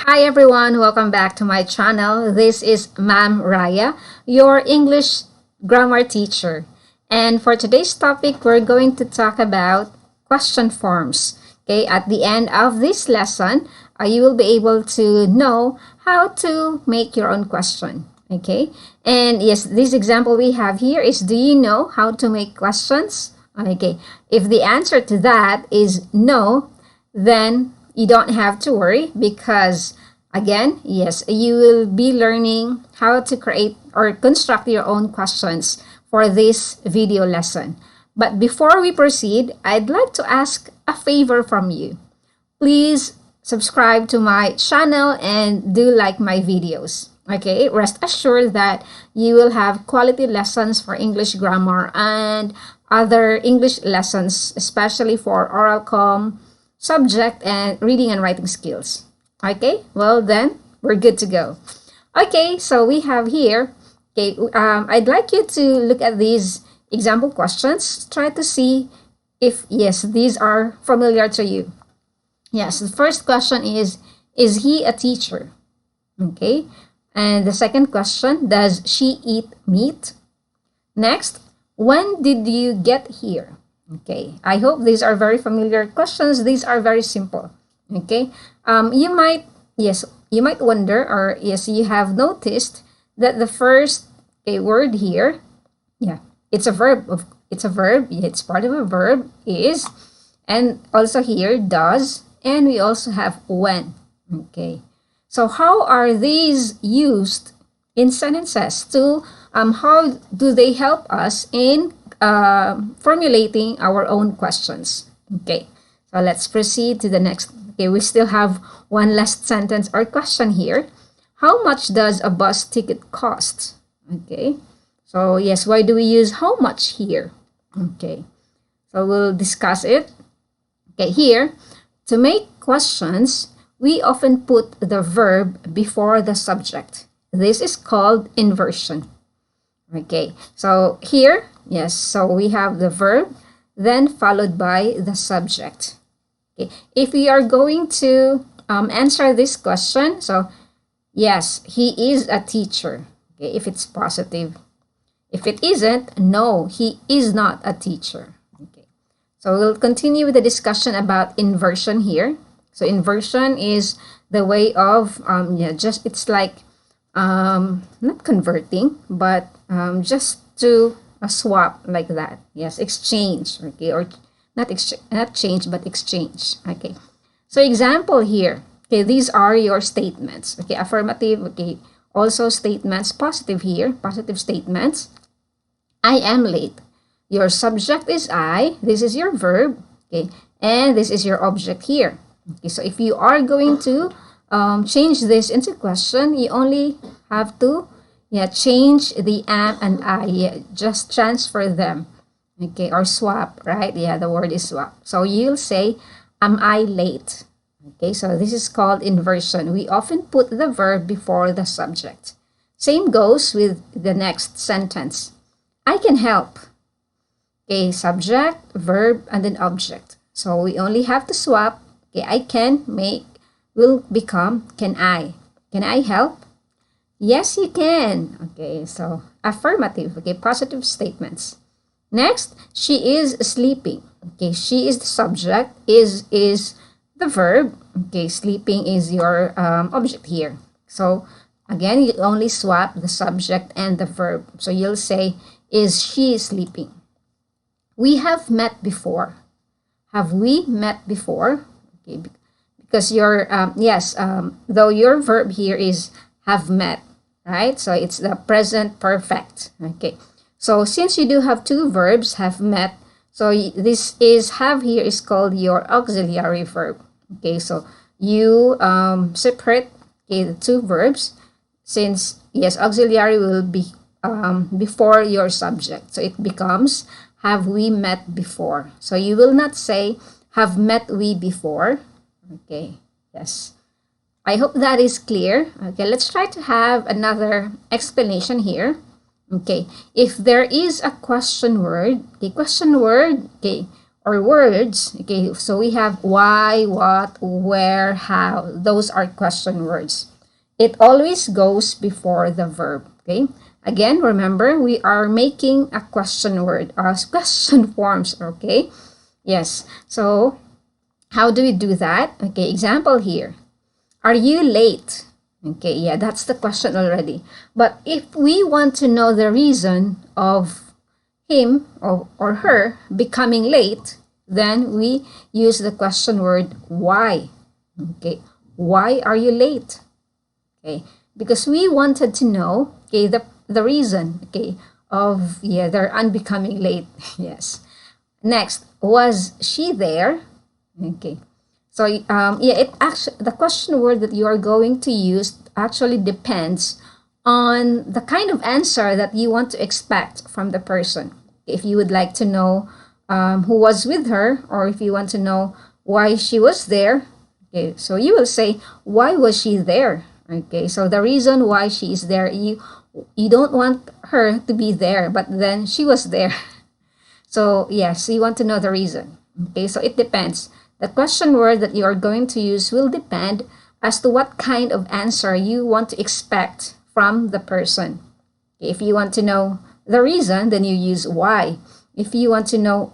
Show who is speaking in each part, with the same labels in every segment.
Speaker 1: Hi everyone, welcome back to my channel. This is Ma'am Raya, your English grammar teacher. And for today's topic, we're going to talk about question forms. Okay, at the end of this lesson, you will be able to know how to make your own question. Okay, and yes, this example we have here is, do you know how to make questions? Okay, if the answer to that is no, then you don't have to worry because again, yes, you will be learning how to create or construct your own questions for this video lesson. But before we proceed, I'd like to ask a favor from you. Please subscribe to my channel and do like my videos. Okay, rest assured that you will have quality lessons for English grammar and other English lessons, especially for oral com, subject, and reading and writing skills. Okay, well then, we're good to go. Okay, so we have here, okay, I'd like you to look at these example questions. Try to see if, yes, these are familiar to you. Yes, the first question is he a teacher? Okay, and the second question, does she eat meat? Next, when did you get here? Okay, I hope these are very familiar questions. These are very simple. Okay, you might, yes, you might wonder, or yes, you have noticed that the first word here, yeah, it's a verb. It's a verb. It's part of a verb, is, and also here does, and we also have when. Okay, so how are these used in sentences? To how do they help us in formulating our own questions? Okay, so let's proceed to the next. Okay, we still have one last sentence or question here. How much does a bus ticket cost? Okay, so yes, why do we use how much here? Okay, so we'll discuss it. Okay, here, to make questions, we often put the verb before the subject. This is called inversion. Okay, so here, yes, so we have the verb, then followed by the subject. Okay. If we are going to answer this question, so yes, he is a teacher. Okay, if it's positive. If it isn't, no, he is not a teacher. Okay, so we'll continue with the discussion about inversion here. So inversion is the way of just it's like not converting, but just to a swap like that. Yes, exchange. Okay, or not change but exchange. Okay, so example here. Okay, these are your statements. Okay, affirmative. Okay, also statements positive here, positive statements. I am late. Your subject is I, this is your verb. Okay, and this is your object here. Okay, so if you are going to change this into question, you only have to change the am and I. Yeah, just transfer them. Okay, or swap, right? Yeah, the word is swap. So you'll say, am I late? Okay, so this is called inversion. We often put the verb before the subject. Same goes with the next sentence. I can help. Okay, subject, verb, and then object. So we only have to swap. Okay, I can will become can I. Can I help? Yes, you can. Okay, so affirmative. Okay, positive statements. Next, she is sleeping. Okay, she is the subject, is the verb. Okay, sleeping is your object here. So again, you only swap the subject and the verb. So you'll say, is she sleeping? We have met before. Have we met before? Okay, because your though your verb here is have met, right? So it's the present perfect. Okay. So since you do have two verbs, have met, so this is have here is called your auxiliary verb. Okay, so you separate the two verbs since, yes, auxiliary will be before your subject. So it becomes have we met before. So you will not say have met we before. Okay, yes. I hope that is clear. Okay, let's try to have another explanation here. Okay, if there is a question word, okay, or words. Okay, so we have why, what, where, how. Those are question words. It always goes before the verb. Okay, again, remember we are making a question word, question forms. Okay, yes. So how do we do that? Okay, example here. Are you late? Okay, yeah, that's the question already. But if we want to know the reason of him or her becoming late, then we use the question word why. Okay, why are you late? Okay, because we wanted to know, okay, the reason, okay, of, yeah, their unbecoming late. Yes. Next, was she there? Okay. So yeah, it actually, the question word that you are going to use actually depends on the kind of answer that you want to expect from the person. If you would like to know who was with her, or if you want to know why she was there, okay, so you will say, why was she there? Okay, so the reason why she is there, you don't want her to be there, but then she was there. So yes, you want to know the reason. Okay, so it depends. The question word that you are going to use will depend as to what kind of answer you want to expect from the person. If you want to know the reason, then you use why. If you want to know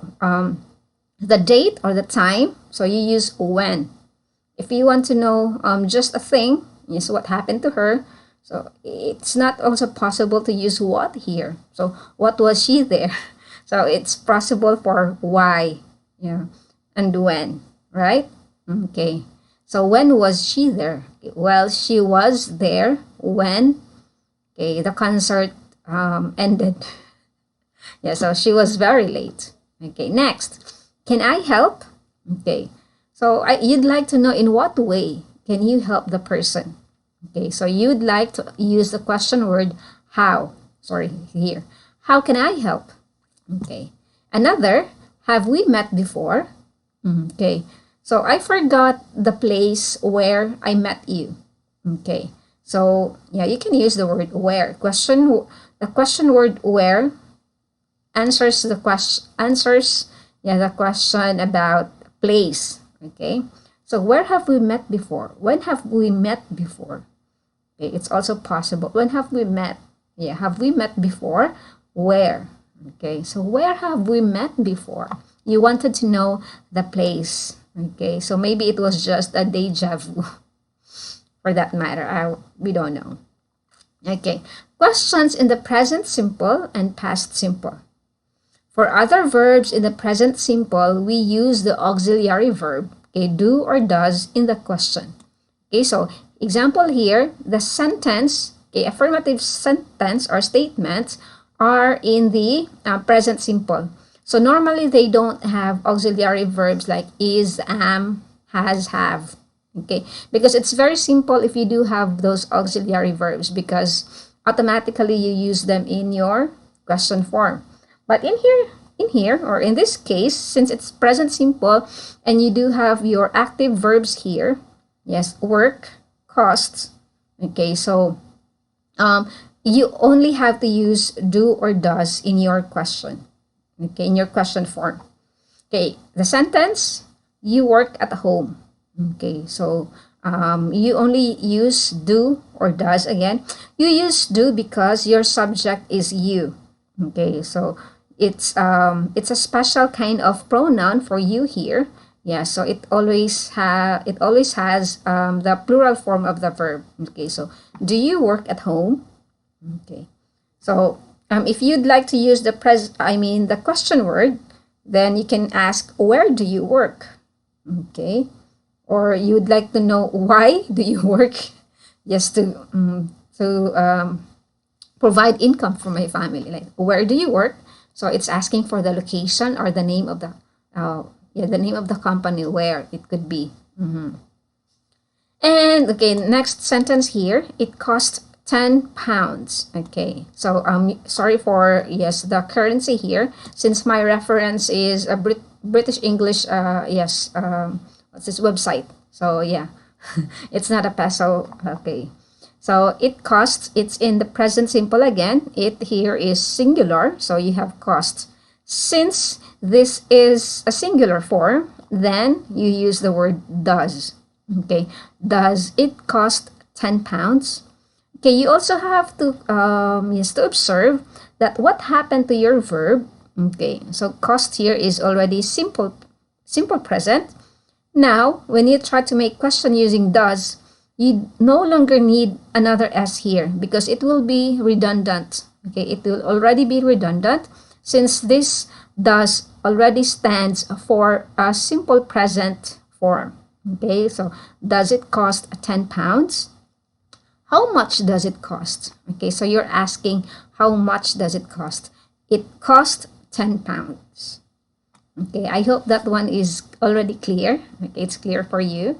Speaker 1: the date or the time, so you use when. If you want to know just a thing, yes, what happened to her, so it's not also possible to use what here. So what was she there? So it's possible for why, yeah, and when, right? Okay. So when was she there? Well, she was there when, okay, the concert ended. Yeah, so she was very late. Okay, next. Can I help? Okay. So you'd like to know in what way can you help the person? Okay, so you'd like to use the question word how. Sorry, here. How can I help? Okay. Another, have we met before? Okay. So I forgot the place where I met you. Okay. So yeah, you can use the word where. The question word where answers the question about place. Okay. So where have we met before? When have we met before? Okay, it's also possible. When have we met? Yeah, have we met before? Where? Okay, so where have we met before? You wanted to know the place. Okay, so maybe it was just a deja vu for that matter. We don't know. Okay, questions in the present simple and past simple. For other verbs in the present simple, we use the auxiliary verb, okay, do or does in the question. Okay, so example here, the sentence, okay, affirmative sentence or statements are in the present simple. So normally they don't have auxiliary verbs like is, am, has, have. Okay, because it's very simple if you do have those auxiliary verbs because automatically you use them in your question form. But in here, or in this case, since it's present simple and you do have your active verbs here, yes, work, costs. Okay, so you only have to use do or does in your question. Okay, in your question form. Okay, the sentence, you work at home. Okay, so you only use do or does again. You use do because your subject is you. Okay, so it's a special kind of pronoun for you here. Yeah, so it always has the plural form of the verb. Okay, so do you work at home? Okay, so if you'd like to use the question word, then you can ask where do you work? Okay, or you'd like to know why do you work? Just to provide income for my family. Like where do you work? So it's asking for the location or the name of the name of the company where it could be. And okay, next sentence here. It cost £10. Okay, so sorry for the currency here since my reference is a British English what's this website? So yeah, it's not a peso. Okay. So it costs, it's in the present simple again. It here is singular, so you have cost Since this is a singular form, then you use the word does. Okay, does it cost 10 pounds? Okay, you also have to yes, to observe that what happened to your verb. Okay, so cost here is already simple present. Now, when you try to make question using does, you no longer need another s here because it will be redundant. Okay, it will already be redundant since this does already stands for a simple present form. Okay, so does it cost 10 pounds? How much does it cost? Okay, so you're asking how much does it cost? It cost 10 pounds. Okay, I hope that one is already clear. Okay, it's clear for you.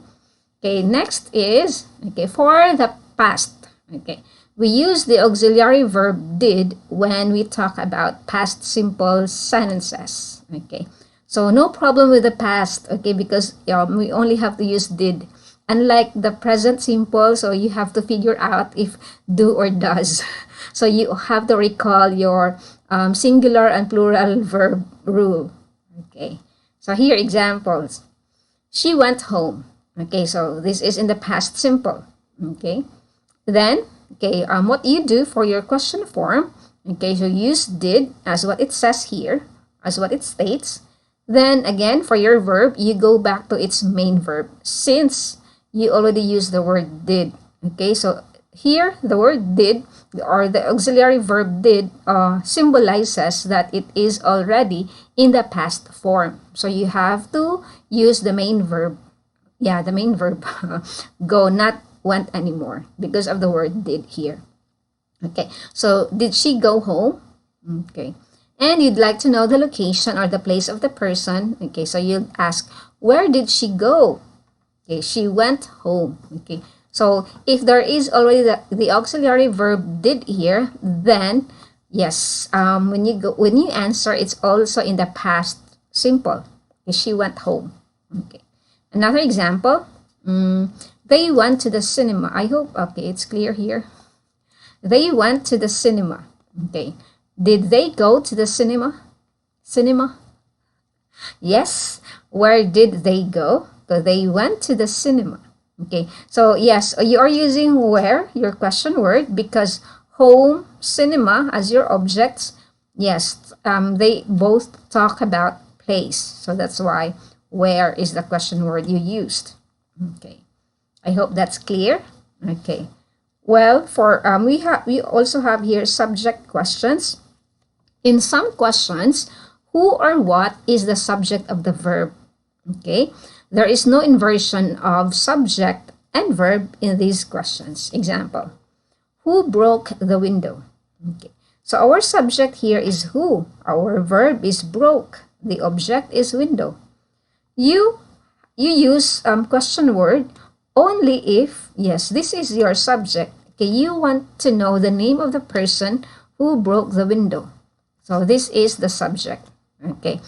Speaker 1: Okay, next is, okay, for the past. Okay, we use the auxiliary verb did when we talk about past simple sentences. Okay, so no problem with the past, okay, because we only have to use did. Unlike the present simple, so you have to figure out if do or does. So you have to recall your singular and plural verb rule. Okay, so here examples. She went home. Okay, so this is in the past simple. Okay, then, okay, what you do for your question form, okay, so use did as what it says here, as what it states. Then again, for your verb, you go back to its main verb since you already used the word did. Okay, so here the word did or the auxiliary verb did symbolizes that it is already in the past form. So you have to use the main verb. Yeah, the main verb go, not went anymore because of the word did here. Okay, so did she go home? Okay, and you'd like to know the location or the place of the person. Okay, so you'd ask, where did she go? Okay, she went home. Okay, so if there is already the auxiliary verb did here, then yes, when you answer, it's also in the past simple. Okay, she went home. Okay, another example. They went to the cinema. I hope okay it's clear here. They went to the cinema. Okay, did they go to the cinema? Cinema. Yes. Where did they go? So they went to the cinema. Okay, so yes, you are using where, your question word, because home, cinema as your objects. Yes, they both talk about place. So that's why where is the question word you used. Okay, I hope that's clear. Okay, well, for we also have here subject questions. In some questions, who or what is the subject of the verb? Okay, there is no inversion of subject and verb in these questions. Example, who broke the window? Okay, so our subject here is who. Our verb is broke. The object is window. You use question word only if, yes, this is your subject. Okay, you want to know the name of the person who broke the window. So this is the subject. Okay,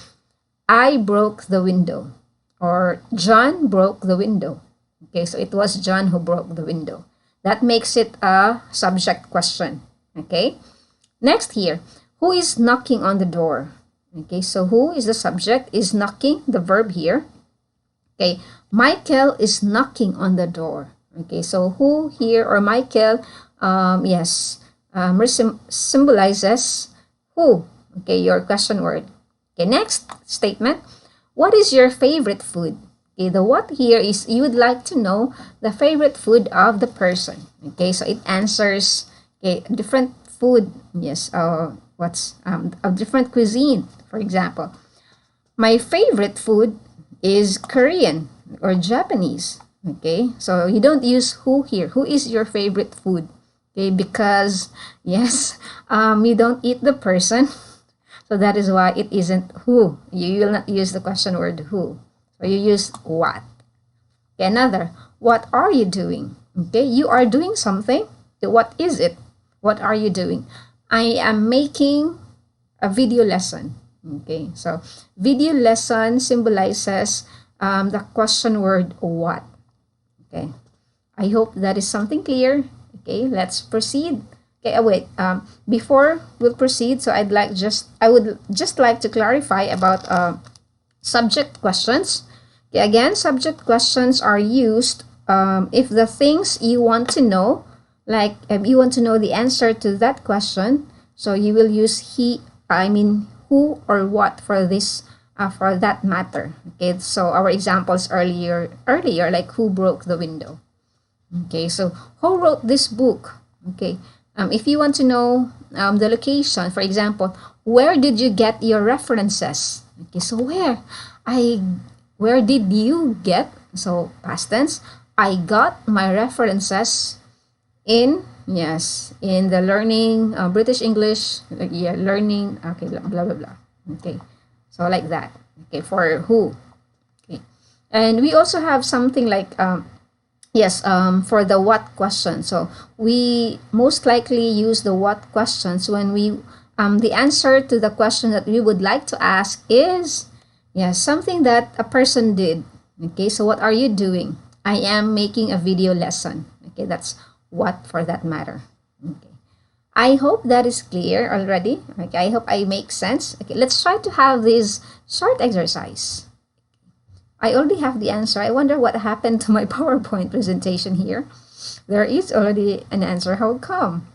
Speaker 1: I broke the window. Or John broke the window. Okay, so it was John who broke the window. That makes it a subject question. Okay, next here, who is knocking on the door? Okay, so who is the subject, is knocking, the verb here. Okay, Michael is knocking on the door. Okay, so who here or Michael, yes, symbolizes who. Okay, your question word. Okay, next statement. What is your favorite food? Okay, the what here is you would like to know the favorite food of the person. Okay, so it answers okay different food. Yes, what's a different cuisine. For example, my favorite food is Korean or Japanese. Okay, so you don't use who here. Who is your favorite food? Okay, because yes, you don't eat the person. So that is why it isn't who. You will not use the question word who. So you use what. Okay, another, what are you doing? Okay, you are doing something. What is it? What are you doing? I am making a video lesson. Okay, so video lesson symbolizes the question word what. Okay, I hope that is something clear. Okay, let's proceed. Okay, wait. Before we'll proceed, so I would just like to clarify about subject questions. Okay, again, subject questions are used if the things you want to know, like you want to know the answer to that question, so you will use who or what for that matter. Okay, so our examples earlier, like who broke the window. Okay, so who wrote this book? Okay, if you want to know the location, for example, where did you get your references? Okay, so where did you get? So past tense, I got my references in, yes, in the learning British English, yeah, learning, okay, blah blah blah. Okay, so like that. Okay, for who. Okay, and we also have something like yes, for the what question. So we most likely use the what questions when the answer to the question that we would like to ask is, yes, something that a person did. Okay, so what are you doing? I am making a video lesson. Okay, that's what for that matter. Okay. I hope that is clear already. Okay, I hope I make sense. Okay, let's try to have this short exercise. I already have the answer. I wonder what happened to my PowerPoint presentation here. There is already an answer. How come?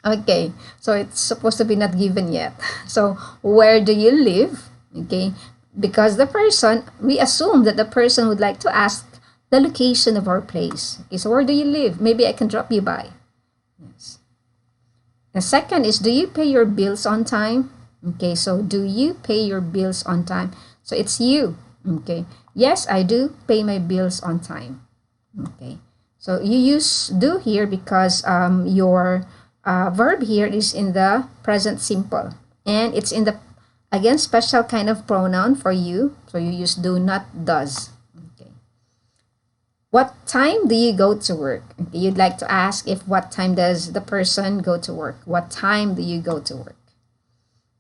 Speaker 1: Okay, so it's supposed to be not given yet. So where do you live? Okay, because we assume that the person would like to ask the location of our place. Okay, so where do you live? Maybe I can drop you by. Yes. The second is, do you pay your bills on time? Okay, so do you pay your bills on time? So it's you. Okay, yes, I do pay my bills on time. Okay, so you use do here because your verb here is in the present simple, and it's in the, again, special kind of pronoun for you, so you use do, not does. Okay, what time do you go to work? Okay, you'd like to ask if what time does the person go to work. What time do you go to work?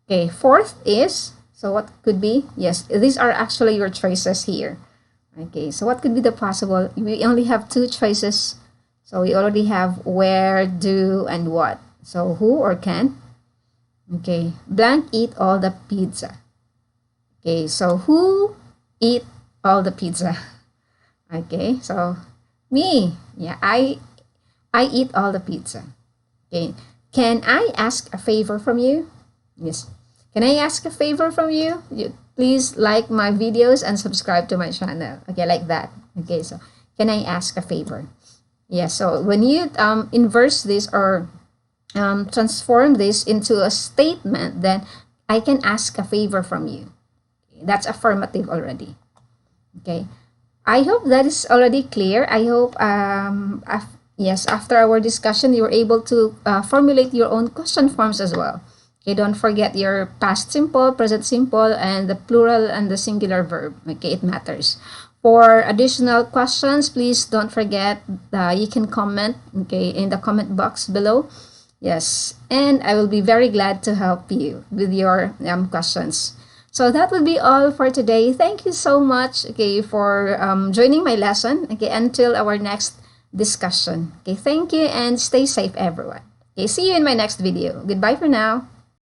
Speaker 1: Okay, fourth is, so what could be? Yes, these are actually your choices here. Okay, so what could be the possible? We only have two choices. So we already have where, do, and what. So who or can? Okay, blank eat all the pizza. Okay, so who eat all the pizza? Okay, so me. Yeah, I eat all the pizza. Okay, can I ask a favor from you? Yes. Can I ask a favor from you? Please like my videos and subscribe to my channel. Okay, like that. Okay, so can I ask a favor? Yeah, so when you inverse this or transform this into a statement, then I can ask a favor from you. That's affirmative already. Okay, I hope that is already clear. I hope yes, after our discussion, you were able to formulate your own question forms as well. Okay, don't forget your past simple, present simple, and the plural and the singular verb. Okay, it matters. For additional questions, please don't forget you can comment, okay, in the comment box below. Yes, and I will be very glad to help you with your questions. So that will be all for today. Thank you so much, okay, for joining my lesson. Okay, until our next discussion. Okay, thank you and stay safe, everyone. Okay, see you in my next video. Goodbye for now.